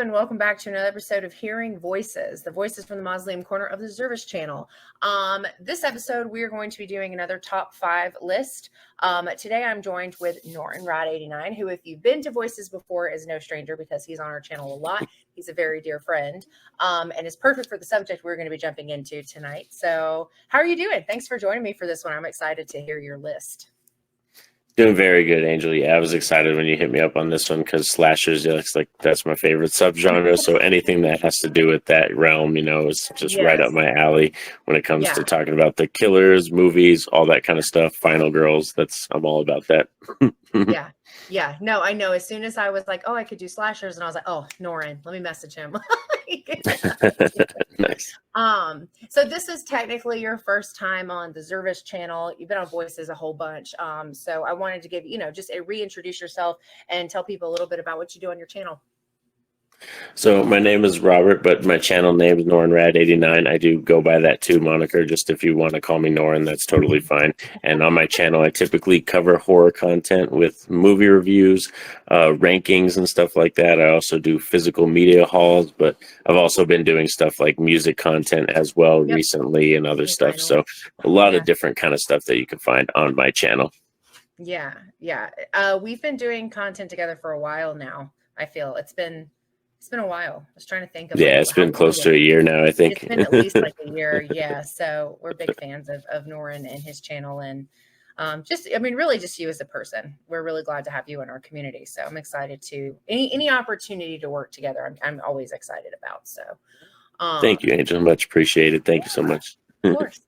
and welcome back to another episode of Hearing Voices, the voices from the Mausoleum corner of the Zervish channel. This episode, we are going to be doing another top 5 list. Today, I'm joined with Norton Rod89, who, if you've been to Voices before, is no stranger because he's on our channel a lot. He's a very dear friend and is perfect for the subject we're going to be jumping into tonight. So how are you doing? Thanks for joining me for this one. I'm excited to hear your list. Doing very good, Angel. Yeah, I was excited when you hit me up on this one because slashers, yeah, it's like that's my favorite subgenre. So anything that has to do with that realm, is just right up my alley when it comes to talking about the killers, movies, all that kind of stuff. Final girls, I'm all about that. Yeah. No, I know. As soon as I was like, oh, I could do slashers, and I was like, oh, Norin, let me message him. Nice. So this is technically your first time on the Zervish channel. You've been on Voices a whole bunch. So I wanted to give, just reintroduce yourself and tell people a little bit about what you do on your channel. So my name is Robert, but my channel name is NorinRad89. I do go by that too moniker. Just if you want to call me Norin, that's totally fine. And on my channel, I typically cover horror content with movie reviews, rankings and stuff like that. I also do physical media hauls, but I've also been doing stuff like music content as well recently and other stuff. So a lot of different kind of stuff that you can find on my channel. Yeah. We've been doing content together for a while now. I feel it's been a while. I was trying to think of it's been close to a year now, I think. It's been at least like a year. Yeah. So we're big fans of Norin and his channel, and really just you as a person. We're really glad to have you in our community. So I'm excited to any opportunity to work together. I'm always excited about. So thank you, Angel. Much appreciated. Thank you so much. Of course.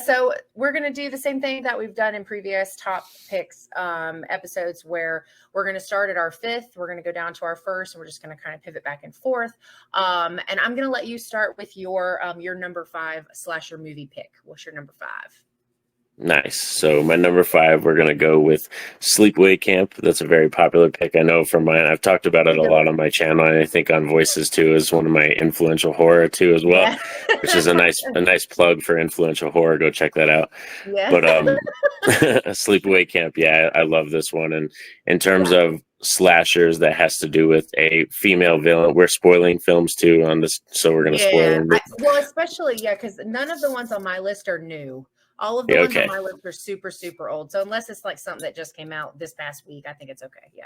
So we're going to do the same thing that we've done in previous top picks episodes, where we're going to start at our 5th. We're going to go down to our 1st, and we're just going to kind of pivot back and forth. And I'm going to let you start with your number 5 slasher movie pick. What's your number 5? Nice. So my number 5, we're going to go with Sleepaway Camp. That's a very popular pick. I know from mine. I've talked about it a lot on my channel. And I think on Voices too is one of my influential horror too as well, which is a nice plug for influential horror. Go check that out. Yeah. But Sleepaway Camp. Yeah, I love this one. And in terms of slashers that has to do with a female villain, we're spoiling films too on this, so we're going to spoil them. Especially because none of the ones on my list are new. All of the ones on my list are super, super old. So unless it's like something that just came out this past week, I think it's okay. Yeah.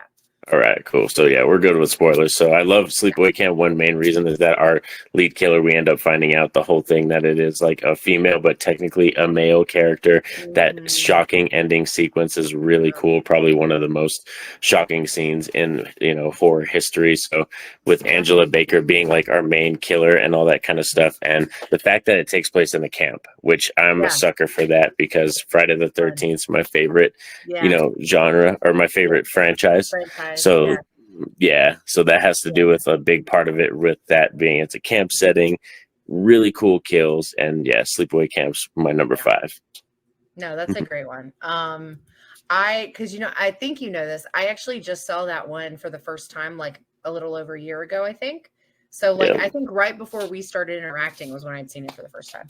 All right, cool. So we're good with spoilers. So I love Sleepaway Camp. One main reason is that our lead killer, we end up finding out the whole thing that it is like a female, but technically a male character. That shocking ending sequence is really cool. Probably one of the most shocking scenes in, horror history. So with Angela Baker being like our main killer and all that kind of stuff. And the fact that it takes place in a camp, which I'm a sucker for that, because Friday the 13th is my favorite, genre, or my favorite franchise. So so that has to do with a big part of it, with that being it's a camp setting, really cool kills, and Sleepaway Camp's my number 5. No, that's a great one. I think this. I actually just saw that one for the first time like a little over a year ago, I think. So I think right before we started interacting was when I'd seen it for the first time.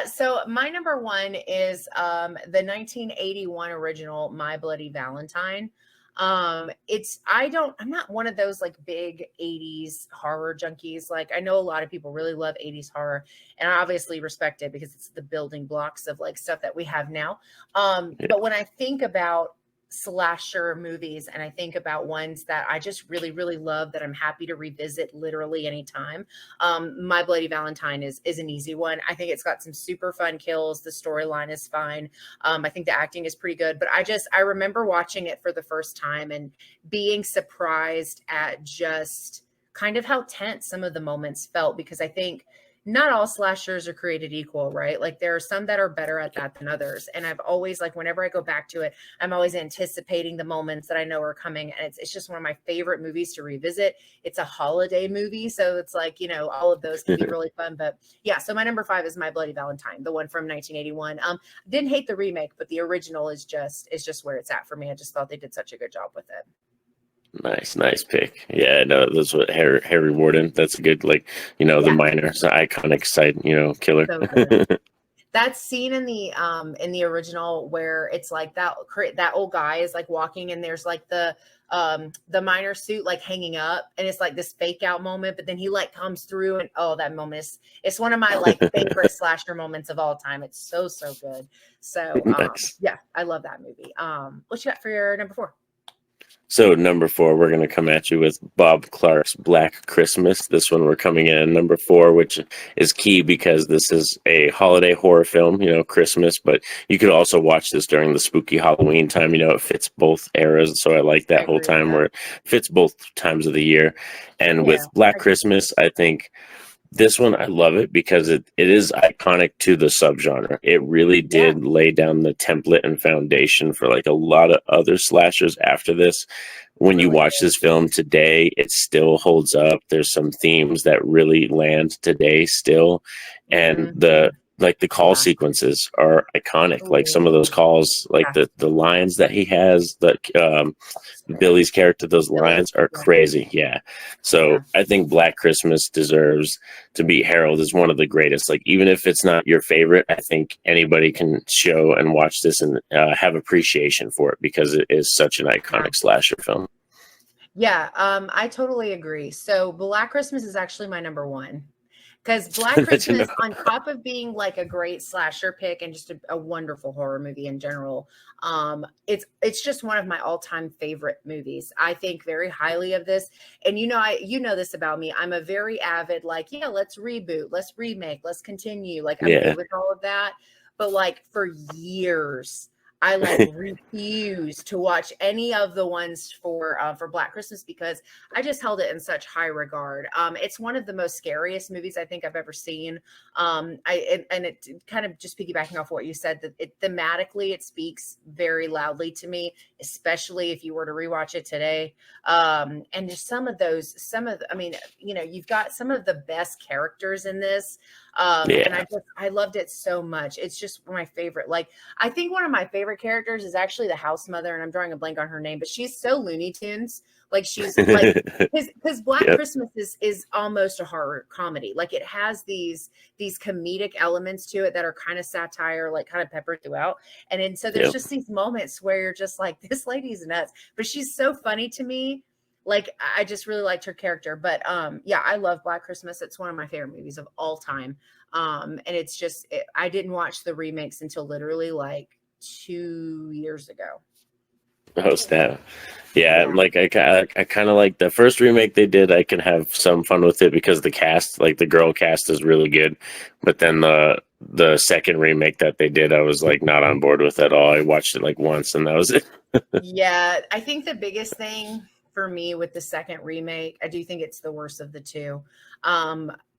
So my number 1 is the 1981 original My Bloody Valentine. I'm not one of those like big 80s horror junkies. Like, I know a lot of people really love 80s horror, and I obviously respect it because it's the building blocks of like stuff that we have now. But when I think about slasher movies, and I think about ones that I just really, really love that I'm happy to revisit literally anytime, My Bloody Valentine is an easy one. I think it's got some super fun kills. The storyline is fine. I think the acting is pretty good, but I remember watching it for the first time and being surprised at just kind of how tense some of the moments felt, because I think not all slashers are created equal, right? Like, there are some that are better at that than others. And I've always, like, whenever I go back to it, I'm always anticipating the moments that I know are coming. And it's just one of my favorite movies to revisit. It's a holiday movie, so it's like, all of those can be really fun. But so my number 5 is My Bloody Valentine, the one from 1981. Didn't hate the remake, but the original is just where it's at for me. I just thought they did such a good job with it. Nice pick. Yeah, no, that's what Harry Warden. That's a good, the minor, so iconic side, killer. So that scene in the original where it's like that old guy is like walking, and there's like the the miner suit like hanging up, and it's like this fake out moment, but then he like comes through, and oh, that moment is, it's one of my like favorite slasher moments of all time. It's so good. So Nice. yeah, I love that movie. What you got for your number 4? So number 4, we're going to come at you with Bob Clark's Black Christmas. This one we're coming in at number 4, which is key because this is a holiday horror film, Christmas, but you could also watch this during the spooky Halloween time. It fits both eras. So I like I that whole agree with time that. where it fits both times of the year. And Yeah, with Black I agree. Christmas, I think this one, I love it because it is iconic to the subgenre. It really Yeah, did lay down the template and foundation for like a lot of other slashers after this. it When you really watch did. this film today, it still holds up. There's some themes that really land today still. And Mhm. the call Yeah. sequences are iconic. Like some of those Ooh, calls, like yeah. the lines that he has, Billy's character, those Billy. lines are Yeah. crazy. Yeah. Yeah. So I think Black Christmas deserves to be heralded as one of the greatest. Like, even if it's not your favorite, I think anybody can show and watch this and have appreciation for it because it is such an Yeah. iconic slasher film. Yeah. I totally agree. So Black Christmas is actually my number 1. Because Black That Christmas, on top of being like a great slasher pick and just a wonderful horror movie in general, it's just one of my all-time favorite movies. I think very highly of this. And you know this about me. I'm a very avid, like, yeah, let's reboot, let's remake, let's continue. Like, I'm Yeah. good with all of that. But like for years, I like refuse to watch any of the ones for Black Christmas because I just held it in such high regard. It's one of the most scariest movies I think I've ever seen. And it kind of just piggybacking off what you said, that it thematically it speaks very loudly to me, especially if you were to rewatch it today. And just I mean, you've got some of the best characters in this. And Yeah. I loved it so much. It's just my favorite. Like, I think one of my favorite characters is actually the house mother, and I'm drawing a blank on her name, but she's so Looney Tunes. Like, she's like, because Black Yep. Christmas is almost a horror comedy. Like, it has these comedic elements to it that are kind of satire, like kind of peppered throughout. And so there's Yep. just these moments where you're just like, this lady's nuts, but she's so funny to me. Like, I just really liked her character. But yeah, I love Black Christmas. It's one of my favorite movies of all time. And it's just I didn't watch the remakes until literally like 2 years ago. Host that. Yeah, Yeah. like I kind of like the first remake they did. I can have some fun with it because the cast, like the girl cast, is really good. But then the second remake that they did, I was like not on board with at all. I watched it like once, and that was it. Yeah, I think the biggest thing for me with the second remake, I do think it's the worst of the two.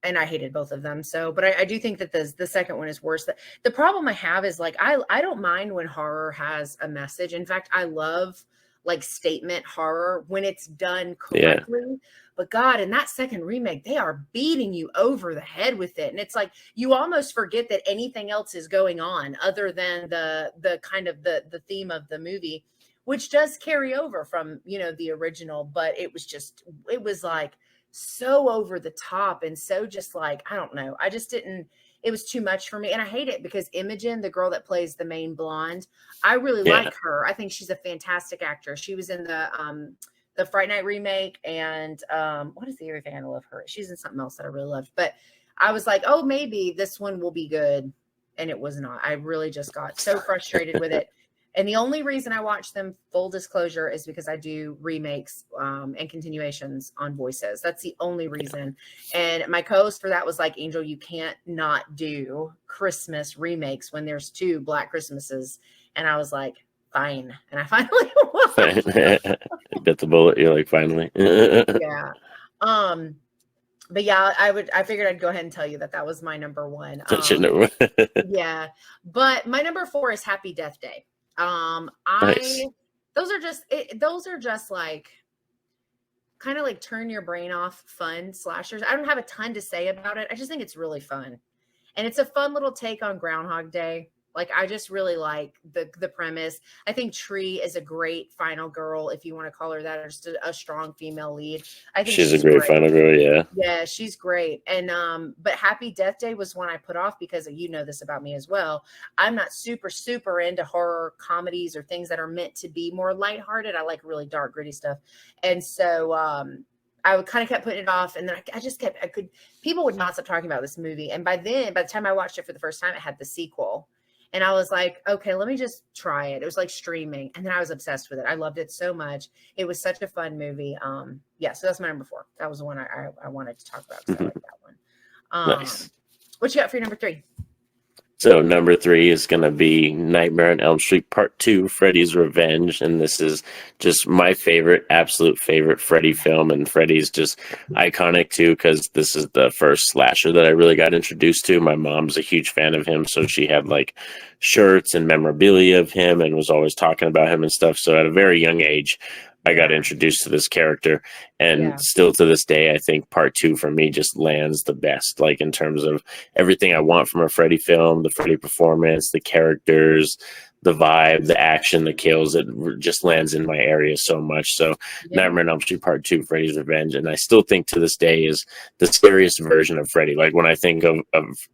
And I hated both of them. So, but I do think that the second one is worse. The problem I have is like I don't mind when horror has a message. In fact, I love like statement horror when it's done Yeah, correctly. But God, in that second remake, they are beating you over the head with it. And it's like you almost forget that anything else is going on other than the kind of the theme of the movie, which does carry over from the original. But it was like so over the top and so just like I don't know, I just didn't, it was too much for me. And I hate it because Imogen, the girl that plays the main blonde, I really yeah. like her. I think she's a fantastic actress. She was in the Fright Night remake, and what is the other thing I love her, she's in something else that I really loved. But I was like, oh, maybe this one will be good, and it was not. I really just got so frustrated with it. And the only reason I watch them, full disclosure, is because I do remakes and continuations on voices. That's the only reason. And my co-host for that was like, Angel, you can't not do Christmas remakes when there's 2 Black Christmases. And I was like, fine. And I finally watched. Bit the bullet. You're like finally. Yeah. Um, but yeah, I figured I'd go ahead and tell you that that was my number 1. Shouldn't have. Yeah. But my number 4 is Happy Death Day. Nice. I those are just like kind of like turn your brain off fun slashers. I don't have a ton to say about it. I just think it's really fun. And it's a fun little take on Groundhog Day. Like, I just really like the premise. I think Tree is a great final girl, if you want to call her that, or just a strong female lead. I think She's a she's great great. final girl, yeah. Yeah, she's great. And but Happy Death Day was one I put off because you know this about me as well. I'm not super into horror comedies or things that are meant to be more lighthearted. I like really dark, gritty stuff. And so I kind of kept putting it off, and then I just kept, people would not stop talking about this movie. And by the time I watched it for the first time, it had the sequel. And I was like, okay, let me just try it. It was like streaming. And then I was obsessed with it. I loved it so much. It was such a fun movie. Yeah, so that's my number 4. That was the one I wanted to talk about because I like that one. Nice. What you got for your number 3? So number 3 is going to be Nightmare on Elm Street Part 2, Freddy's Revenge. And this is just my absolute favorite Freddy film. And Freddy's just iconic too, because this is the first slasher that I really got introduced to. My mom's a huge fan of him, so she had like shirts and memorabilia of him and was always talking about him and stuff. So at a very young age, I got introduced to this character, and still to this day, I think Part 2 for me just lands the best, like in terms of everything I want from a Freddy film, the Freddy performance, the characters, the vibe, the action, the kills. It just lands in my area so much. So Nightmare on Elm Street Part 2, Freddy's Revenge, and I still think to this day is the scariest version of Freddy. Like when I think of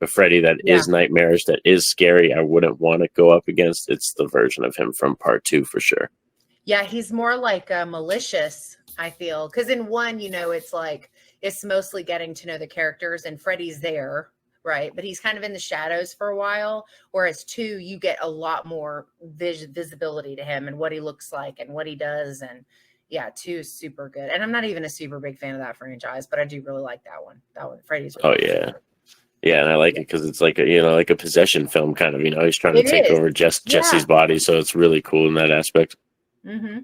a Freddy that is nightmarish, that is scary, I wouldn't want to go up against, it's the version of him from Part 2 for sure. Yeah, he's more like malicious, I feel. Because in 1, you know, it's like, it's mostly getting to know the characters, and Freddy's there, right? But he's kind of in the shadows for a while. Whereas 2, you get a lot more visibility to him and what he looks like and what he does. And yeah, 2 is super good. And I'm not even a super big fan of that franchise, but I do really like that one. Freddy's really good. Yeah, and I like it because it's like like a possession film kind of. He's trying to take over Jesse's body, so it's really cool in that aspect. Mm-hmm.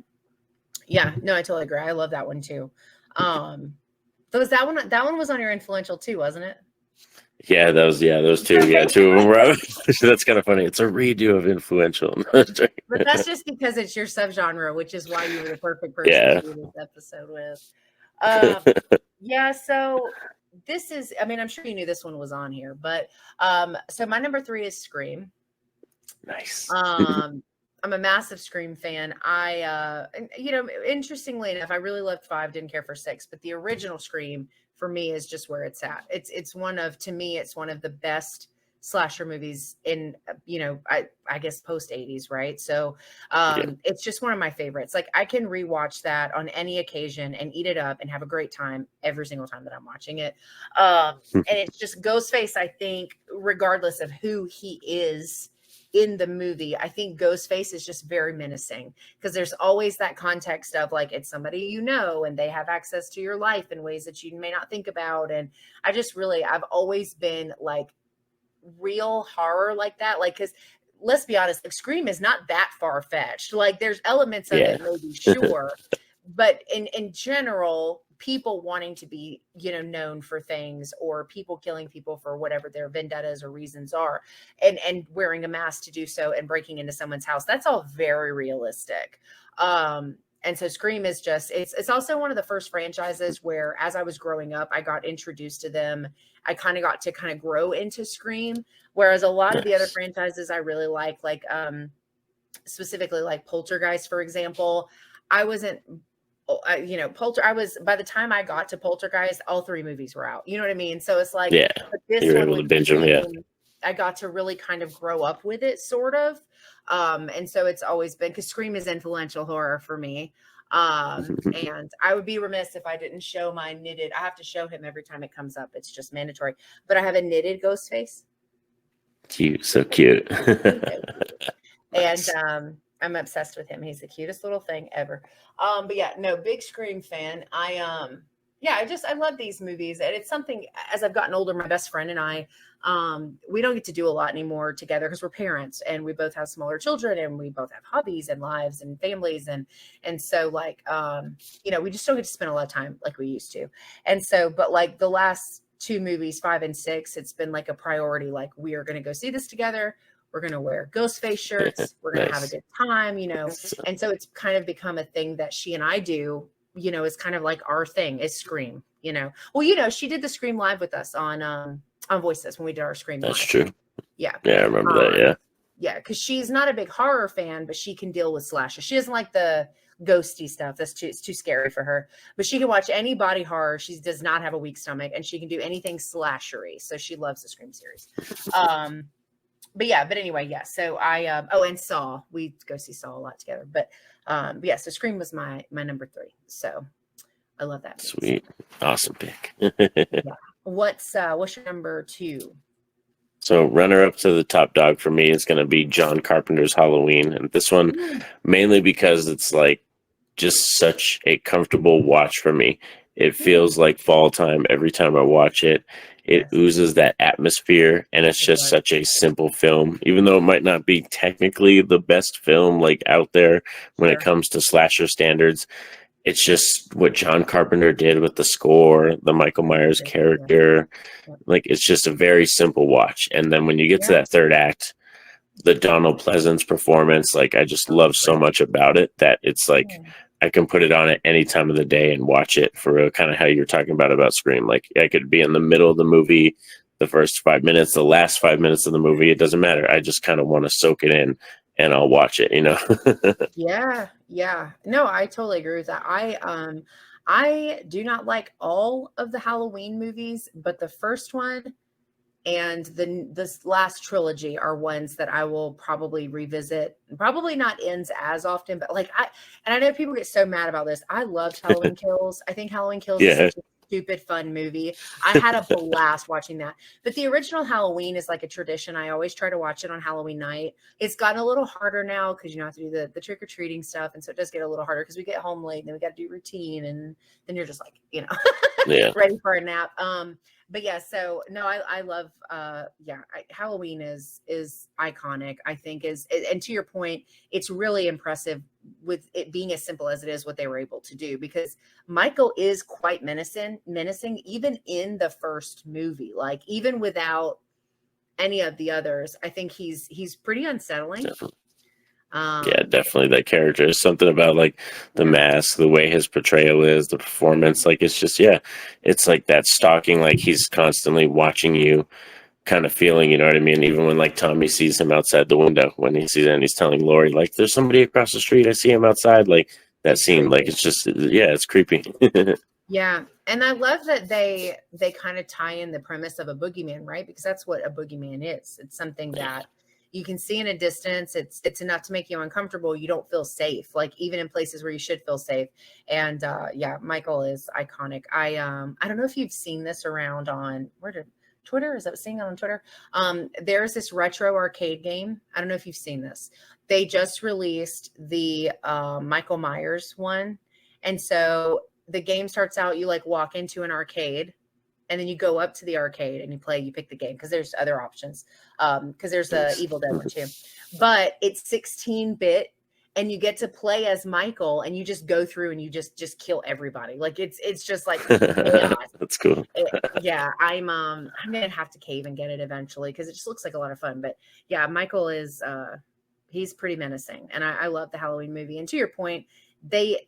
Yeah, no, I totally agree. I love that one too. So was that one was on your influential too, wasn't it? Yeah, those 2. Yeah, 2 of them were. That's kind of funny. It's a redo of influential. But that's just because it's your subgenre, which is why you were the perfect person to do this episode with. Yeah, so this is, I mean, I'm sure you knew this one was on here, but so my number 3 is Scream. Nice. I'm a massive Scream fan. Interestingly enough, I really loved 5, didn't care for 6, but the original Scream for me is just where it's at. It's one of the best slasher movies in, I guess post 80s, right? So it's just one of my favorites. Like I can rewatch that on any occasion and eat it up and have a great time every single time that I'm watching it. And it's just Ghostface, I think, regardless of who he is in the movie, I think Ghostface is just very menacing because there's always that context of like, it's somebody and they have access to your life in ways that you may not think about. And I've always been like real horror like that. Like, because let's be honest, like Scream is not that far-fetched. Like there's elements of it, maybe, sure. But in general, people wanting to be, known for things, or people killing people for whatever their vendettas or reasons are, and wearing a mask to do so and breaking into someone's house. That's all very realistic. And so Scream is just, it's also one of the first franchises where, as I was growing up, I got introduced to them. I kind of got to grow into Scream. Whereas a lot of the other franchises I really like specifically like Poltergeist, for example, I wasn't, by the time I got to Poltergeist, all 3 movies were out. You know what I mean? So it's like, this you're one able to binge them, I got to really kind of grow up with it, sort of. And so it's always been, because Scream is influential horror for me. And I would be remiss if I didn't show my knitted. I have to show him every time it comes up. It's just mandatory. But I have a knitted Ghostface. Cute, so cute. And I'm obsessed with him. He's the cutest little thing ever. But yeah, no, big Scream fan. I love these movies. And it's something, as I've gotten older, my best friend and I, we don't get to do a lot anymore together because we're parents and we both have smaller children and we both have hobbies and lives and families. And so like, we just don't get to spend a lot of time like we used to. And so, but like the last 2 movies, 5 and 6, it's been like a priority. Like, we are going to go see this together. We're going to wear Ghostface shirts. We're going to have a good time, And so it's kind of become a thing that she and I do, is kind of like our thing is Scream, Well, she did the Scream Live with us on Voices when we did our Scream. That's Live. true. Yeah. Yeah, I remember that, yeah. Yeah, because she's not a big horror fan, but she can deal with slashes. She doesn't like the ghosty stuff. It's too scary for her. But she can watch any body horror. She does not have a weak stomach, and she can do anything slashery. So she loves the Scream series. But anyway, yeah. So and Saw. We go see Saw a lot together. But yeah, so Scream was my number 3. So I love that movie. Sweet. Awesome pick. Yeah. What's your number 2? So runner up to the top dog for me is going to be John Carpenter's Halloween. And this one, mainly because it's like just such a comfortable watch for me. It feels like fall time every time I watch it. It oozes that atmosphere, and it's just such a simple film, even though it might not be technically the best film like out there when it comes to slasher standards. It's just what John Carpenter did with the score, the Michael Myers character. Like, it's just a very simple watch. And then when you get to that third act, the Donald Pleasance performance, like, I just love so much about it that it's like I can put it on at any time of the day and watch it for real, kind of how you're talking about Scream. Like, I could be in the middle of the movie, the first 5 minutes, the last 5 minutes of the movie. It doesn't matter. I just kind of want to soak it in and I'll watch it, you know? Yeah. No, I totally agree with that. I do not like all of the Halloween movies, but the first one and this last trilogy are ones that I will probably revisit. Probably not ends as often, but like I know people get so mad about this. I loved Halloween Kills. I think Halloween Kills is such a stupid fun movie. I had a blast watching that. But the original Halloween is like a tradition. I always try to watch it on Halloween night. It's gotten a little harder now because you have to do the trick-or-treating stuff. And so it does get a little harder because we get home late and then we got to do routine. And then you're just like, ready for a nap. But yeah, so no, I love, Halloween is iconic, I think and to your point, it's really impressive with it being as simple as it is what they were able to do, because Michael is quite menacing, even in the first movie, like even without any of the others. I think he's pretty unsettling. Definitely. Definitely that character is something about like the mask, the way his portrayal is, the performance, like it's just it's like that stalking, like he's constantly watching you kind of feeling, you know what I mean? Even when like Tommy sees him outside the window, when he sees it and he's telling Lori like there's somebody across the street, I see him outside, like that scene, like it's just it's creepy. Yeah. And I love that they kind of tie in the premise of a boogeyman, right? Because that's what a boogeyman is. It's something that you can see in a distance. It's enough to make you uncomfortable. You don't feel safe, like even in places where you should feel safe. And Michael is iconic. I don't know if you've seen this around on Twitter. Is that seeing it on Twitter? There's this retro arcade game. I don't know if you've seen this. They just released the Michael Myers one. And so the game starts out, you like walk into an arcade, and then you go up to the arcade and you pick the game, because there's other options. Because there's the Evil Dead one too. But it's 16-bit, and you get to play as Michael, and you just go through and you just kill everybody. Like it's just like That's cool. I'm gonna have to cave and get it eventually, because it just looks like a lot of fun. But yeah, Michael is he's pretty menacing, and I love the Halloween movie. And to your point, they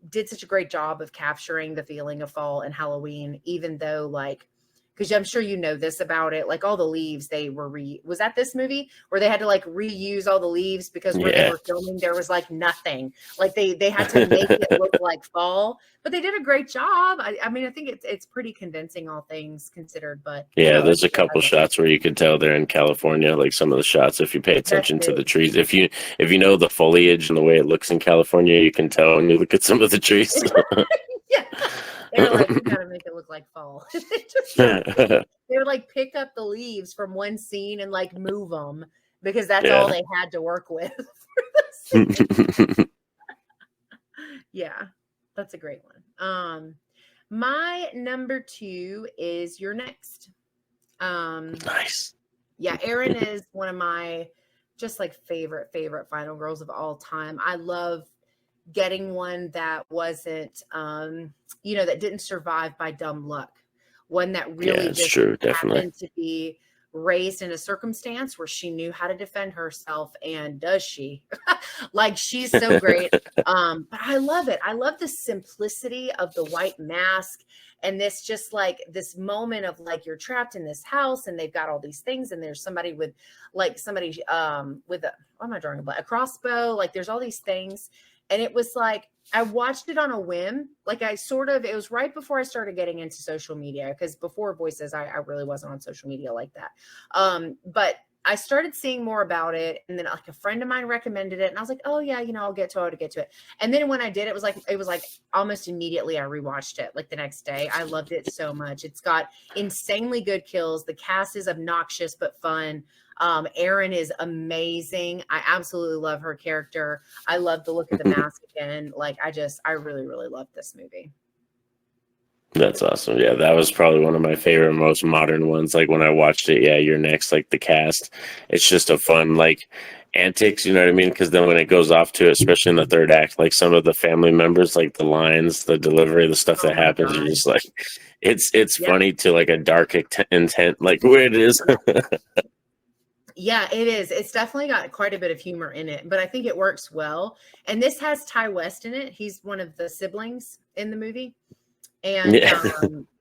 did such a great job of capturing the feeling of fall and Halloween, even though like, because I'm sure you know this about it, like all the leaves they were was that this movie where they had to like reuse all the leaves because where they were filming there was like nothing, like they had to make it look like fall, but they did a great job. I mean I think it's pretty convincing, all things considered. But there's a couple shots where you can tell they're in California, like some of the shots, if you pay attention to the trees, if you know the foliage and the way it looks in California, you can tell when you look at some of the trees. They're like, we gotta make it look like fall. They would like pick up the leaves from one scene and like move them, because that's all they had to work with for the scene. Yeah, that's a great one. My number 2 is your next. Nice. Yeah, Erin is one of my just like favorite final girls of all time. I love getting one that wasn't that didn't survive by dumb luck, one that really just true, definitely happened to be raised in a circumstance where she knew how to defend herself, and does she? Like, she's so great. But I love it. I love the simplicity of the white mask, and this just like this moment of like you're trapped in this house and they've got all these things, and there's somebody with with a, what am I drawing a crossbow? Like, there's all these things. And it was like, I watched it on a whim. Like, it was right before I started getting into social media, because before Voices, I really wasn't on social media like that. But I started seeing more about it. And then like a friend of mine recommended it. And I was like, oh yeah, I'll get to it. And then when I did, it was like almost immediately I rewatched it like the next day. I loved it so much. It's got insanely good kills. The cast is obnoxious, but fun. Erin is amazing. I absolutely love her character. I love the look of the mask again. Like, I really, really love this movie. That's awesome. Yeah, that was probably one of my favorite, most modern ones. Like when I watched it, yeah, You're Next, like the cast, it's just a fun, like, antics, you know what I mean? Because then when it goes off to, especially in the third act, like some of the family members, like the lines, the delivery, the stuff that happens, you're just like, it's funny to like a dark intent, like where it is. Yeah, it is. It's definitely got quite a bit of humor in it, but I think it works well. And this has Ty West in it. He's one of the siblings in the movie. And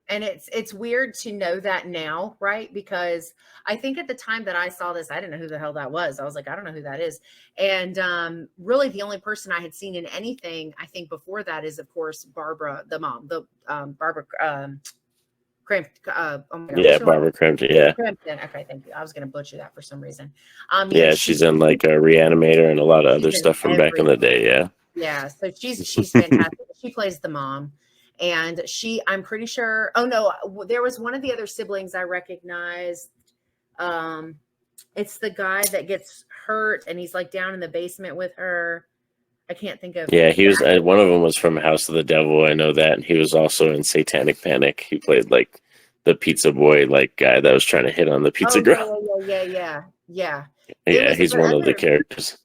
and it's weird to know that now, right? Because I think at the time that I saw this, I didn't know who the hell that was. I was like, I don't know who that is. And really the only person I had seen in anything, I think before that, is of course Barbara, the mom, Barbara Barbara Crampton. Yeah. Crampton. Okay, thank you. I was going to butcher that for some reason. She's in like a Reanimator and a lot of other stuff from back in the day. Yeah. Yeah. So she's fantastic. She plays the mom, and I'm pretty sure. Oh no, there was one of the other siblings I recognized. It's the guy that gets hurt and he's like down in the basement with her. I can't think of. Yeah, he was. One of them was from House of the Devil. I know that, and he was also in Satanic Panic. He played like the pizza boy, like guy that was trying to hit on the pizza girl. Yeah. Yeah, he's one of the characters.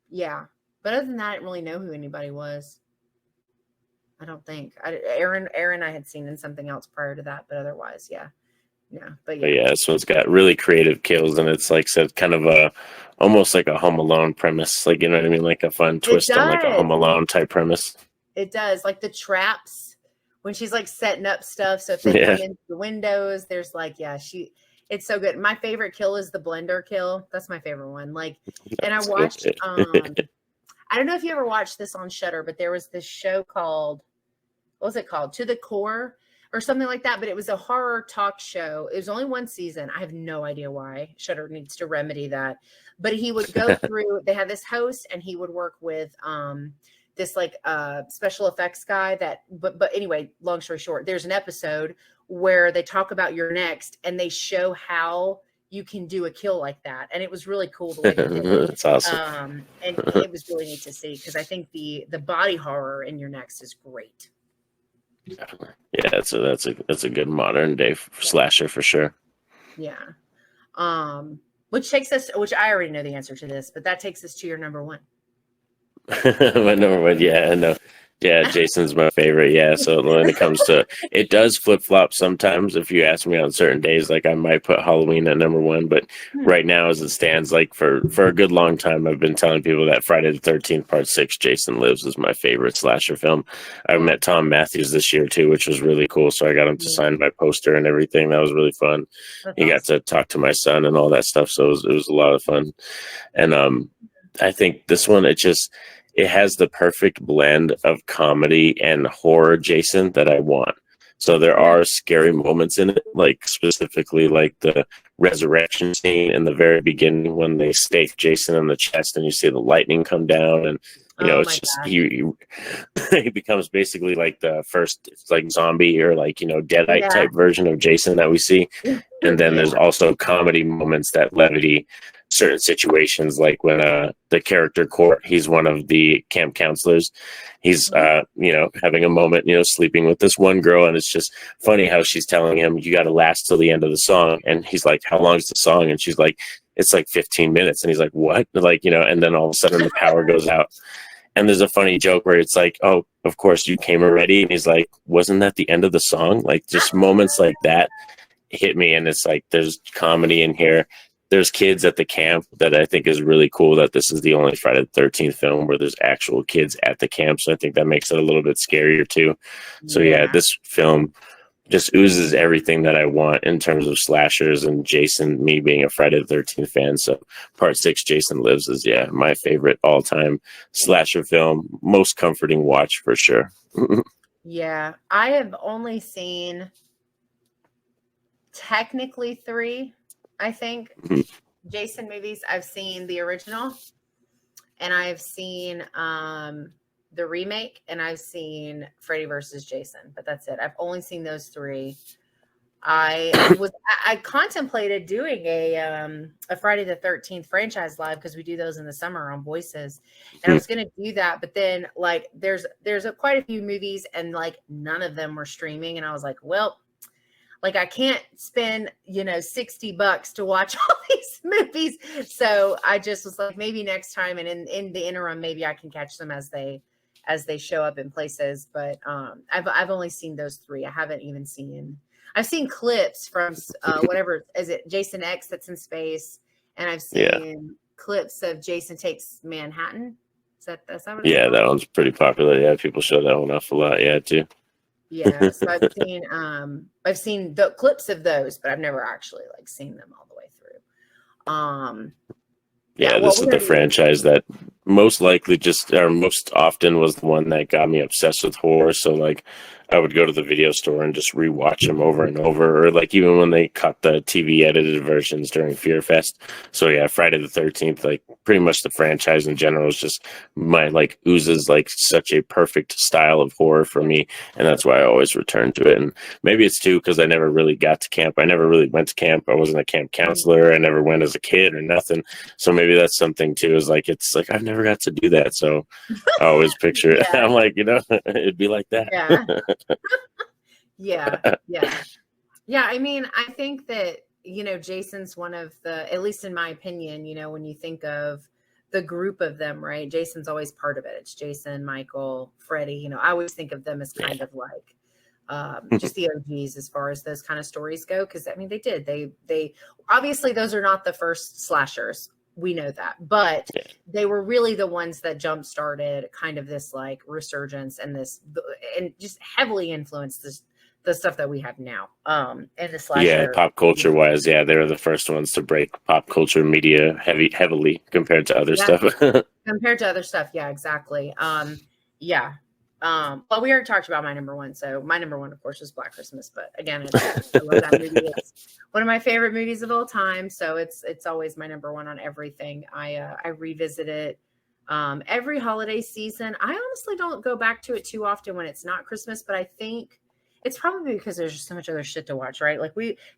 Yeah, but other than that, I didn't really know who anybody was. I don't think. Aaron, I had seen in something else prior to that, but otherwise, yeah. But yeah, this one's got really creative kills, and it's like said kind of almost like a Home Alone premise, like, you know what I mean, like a fun twist on like a Home Alone type premise. It does, like the traps when she's like setting up stuff, so if they come into the windows, there's like, it's so good. My favorite kill is the blender kill. That's my favorite one. Like, and I watched I don't know if you ever watched this on Shudder, but there was this show called, what was it called? To the Core or something like that, but it was a horror talk show. It was only one season. I have no idea why. Shudder needs to remedy that. But he would go through, they had this host, and he would work with this like special effects guy but anyway, long story short, there's an episode where they talk about You're Next, and they show how you can do a kill like that. And it was really cool the way they did it. That's awesome. And it was really neat to see, because I think the body horror in You're Next is great. Definitely. Yeah, that's a good modern day slasher for sure. Yeah. Which I already know the answer to this, but that takes us to your number one. My number one, yeah, I know. Yeah, Jason's my favorite. Yeah, so when it comes to, it does flip flop sometimes. If you ask me on certain days, like I might put Halloween at number one, but right now, as it stands, like for a good long time, I've been telling people that Friday the 13th Part 6, Jason Lives, is my favorite slasher film. I met Tom Matthews this year too, which was really cool. So I got him to sign my poster and everything. That was really fun. He got to talk to my son and all that stuff. So it was a lot of fun. And I think this one, it has the perfect blend of comedy and horror Jason that I want. So there are scary moments in it, like specifically like the resurrection scene in the very beginning when they stake Jason in the chest and you see the lightning come down, and it's just he becomes basically like the first like zombie or like deadite type version of Jason that we see. And then there's also comedy moments, that levity, certain situations, like when the character Court, he's one of the camp counselors, he's having a moment, sleeping with this one girl, and it's just funny how she's telling him, you got to last till the end of the song, and he's like, how long is the song? And she's like, it's like 15 minutes, and he's like, what? Like, and then all of a sudden the power goes out, and there's a funny joke where it's like, oh, of course you came already, and he's like, wasn't that the end of the song? Like, just moments like that. hit me, and it's like there's comedy in here. There's kids at the camp that I think is really cool. That this is the only Friday the 13th film where there's actual kids at the camp, so I think that makes it a little bit scarier too. So yeah, Yeah. this film just oozes everything that I want in terms of slashers and Jason, me being a Friday the 13th fan. So part 6, Jason Lives, is, yeah, my favorite all time slasher film. Most comforting watch for sure. Yeah. I have only seen technically 3, I think, Jason movies. I've seen the original, and I've seen the remake, and I've seen Freddy versus Jason, but that's it. I've only seen those 3. I contemplated doing a Friday the 13th franchise live, because we do those in the summer on Voices, and I was going to do that, but then like there's quite a few movies, and like none of them were streaming, and I was like, well, like I can't spend, $60 to watch all these movies. So I just was like, maybe next time. And in the interim, maybe I can catch them as they show up in places. But I've only seen those 3. I haven't even seen, I've seen clips from whatever, is it Jason X that's in space? And I've seen clips of Jason Takes Manhattan. That's that what it's called? That one's pretty popular. Yeah, people show that one off a lot. Yeah, too. Yeah, so I've seen the clips of those, but I've never actually like seen them all the way through. This is the franchise that most likely most often was the one that got me obsessed with horror. So like I would go to the video store and just rewatch them over and over, or like even when they cut the TV edited versions during Fear Fest. So yeah, Friday the 13th, like pretty much the franchise in general is just my like oozes like such a perfect style of horror for me, and that's why I always return to it. And maybe it's too because I never really got to camp. I never really went to camp. I wasn't a camp counselor. I never went as a kid or nothing. So maybe that's something too. Is like it's like I've never got to do that, so I always picture it. I'm like, it'd be like that. Yeah. I mean, I think that Jason's one of the, at least in my opinion, when you think of the group of them, right? Jason's always part of it. It's Jason, Michael, Freddy. I always think of them as kind of like just the OGs as far as those kind of stories go. Because I mean, they obviously those are not the first slashers. We know that, but they were really the ones that jump started kind of this like resurgence and just heavily influenced the stuff that we have now. And the slasher, pop culture wise, they were the first ones to break pop culture media heavily compared to other stuff. Compared to other stuff, yeah, exactly. Well, we already talked about my number 1. So my number 1, of course, was Black Christmas. But again, I love that movie. It's one of my favorite movies of all time. So it's always my number 1 on everything. I revisit it every holiday season. I honestly don't go back to it too often when it's not Christmas, but I think it's probably because there's just so much other shit to watch, right? Like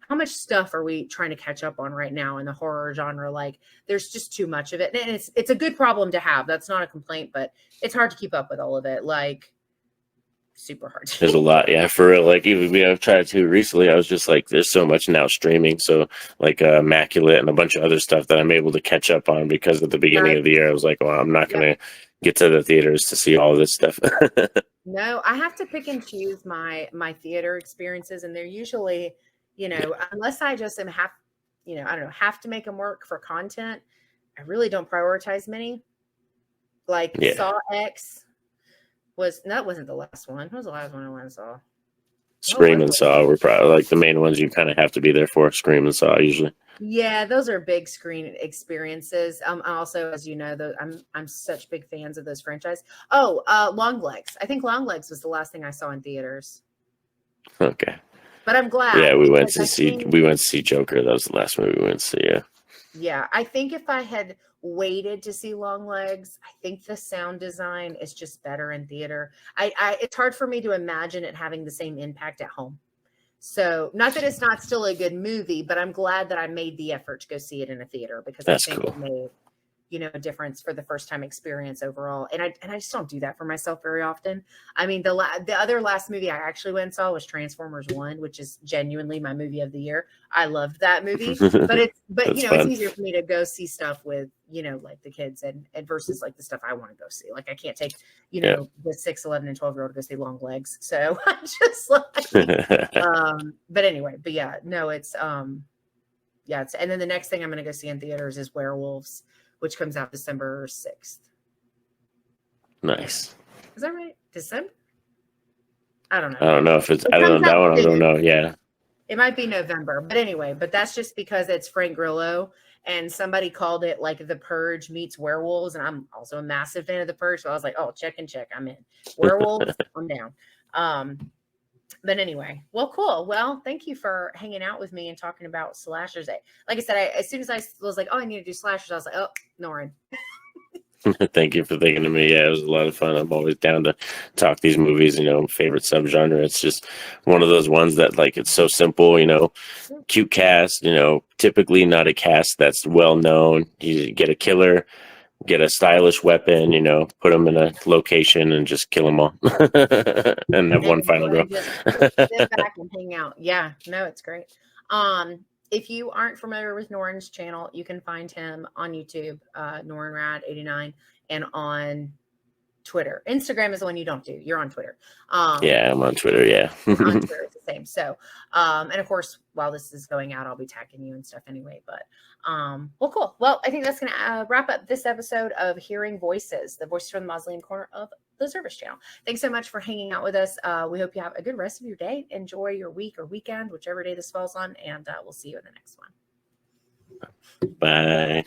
how much stuff are we trying to catch up on right now in the horror genre? Like there's just too much of it. And it's a good problem to have. That's not a complaint, but it's hard to keep up with all of it. Like super hard. There's a lot, for real. Like even I've tried to recently. I was just like, there's so much now streaming. So like Immaculate and a bunch of other stuff that I'm able to catch up on because at the beginning of the year I was like, well, I'm not gonna get to the theaters to see all this stuff. No, I have to pick and choose my theater experiences, and they're usually, unless I just am have to make them work for content. I really don't prioritize many. Like Saw X. That wasn't the last one. What was the last one I went and saw? Scream and Saw were probably like the main ones you kind of have to be there for. Scream and Saw usually. Yeah, those are big screen experiences. Also, as you know, I'm such big fans of those franchise. Oh, Long Legs. I think Long Legs was the last thing I saw in theaters. Okay. But I'm glad. Yeah, we went to see Joker. That was the last movie we went to see. Yeah. Yeah, I think if I had waited to see Long Legs, I think the sound design is just better in theater. It's hard for me to imagine it having the same impact at home. So not that it's not still a good movie, but I'm glad that I made the effort to go see it in a theater because that's I think cool. a difference for the first time experience overall. And I just don't do that for myself very often. I mean, the other last movie I actually went and saw was Transformers 1, which is genuinely my movie of the year. I loved that movie, but That's it's fun. easier for me to go see stuff with, like the kids and versus like the stuff I want to go see. Like I can't take, Yeah. the 6, 11, and 12-year-old to go see Long Legs. So I just like, but anyway, but yeah, no, it's, yeah. And then the next thing I'm going to go see in theaters is Werewolves, which comes out December 6th. Nice. Is that right? December? I don't know. I don't know if it's, It I don't comes know that out one. I don't soon. know. Yeah. It might be November, but anyway, but that's just because it's Frank Grillo and somebody called it like The Purge meets werewolves. And I'm also a massive fan of The Purge. So I was like, oh, check. I'm in. Werewolves, I'm down. But anyway, well, cool. Well, thank you for hanging out with me and talking about slashers. Like I said, as soon as I was like, oh, I need to do slashers, I was like, oh, Norin. Thank you for thinking of me. Yeah, it was a lot of fun. I'm always down to talk these movies, favorite subgenre. It's just one of those ones that like it's so simple, cute cast, typically not a cast that's well known. You get a killer, get a stylish weapon, put them in a location and just kill them all. And have one final girl. Just sit back and hang out. Yeah, no, it's great. If you aren't familiar with Norin's channel, you can find him on YouTube, NorinRad89, and on Twitter. Instagram is the one you don't do. You're on Twitter. Yeah, I'm on Twitter. Yeah. On Twitter, it's the same. So, and of course, while this is going out, I'll be tagging you and stuff anyway. But, well, cool. Well, I think that's going to wrap up this episode of Hearing Voices, the voices from the Mausoleum corner of the Service Channel. Thanks so much for hanging out with us. We hope you have a good rest of your day. Enjoy your week or weekend, whichever day this falls on, and we'll see you in the next one. Bye.